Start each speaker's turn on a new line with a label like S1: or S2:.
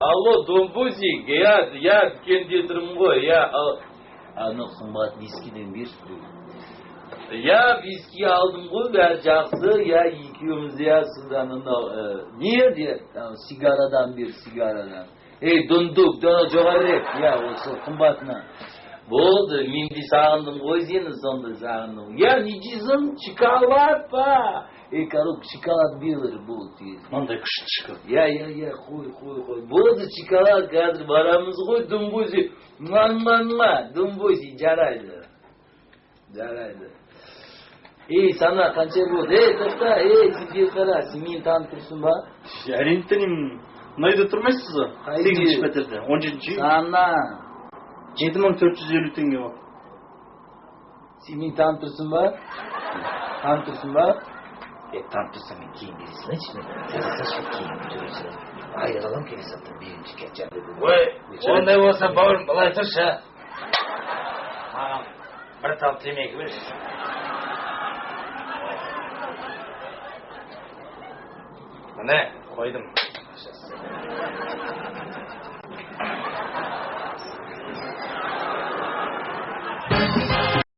S1: Алло, Домбузик, я дүкенде тұрмын ғой,
S2: Аны қымбат вискиден берші біреу.
S1: Я виски алдым ғой, бәрі жақсы, екеуміз содан не де,
S2: Сигарадан бер, сигарадан.
S1: дундук, жоғарырек, осы қымбатына. Болды, мен де сағындым ғой, сені сонда сағындым. Не дейсің, шоколад па?
S2: Коробка шоколад берер бұл тез.
S3: Мандай күшті шоколад.
S1: Қой. Болды, шоколад қазір барамыз ғой, Думбузи. Думбузи, жарайды. Сана қанша болды? Тоқта, сен қара, сен мені танып тұрсың ба?
S3: Әрине танимын. Мынайда тұрмайсыз ба? 8-ші пәтерде, 17-ші үй.
S1: Сана.
S3: 7450 теңге бар.
S1: Сен мені танып тұрсың ба?
S2: Tanıp dursan ben кейін бересің, içine. Саша кейін көресің. Айрылам келе саттым, birinci кетчен dedi.
S1: Ондай болса, бауырым, былай тұршы. Маған бір тал темекі берші. Міне, қойдым.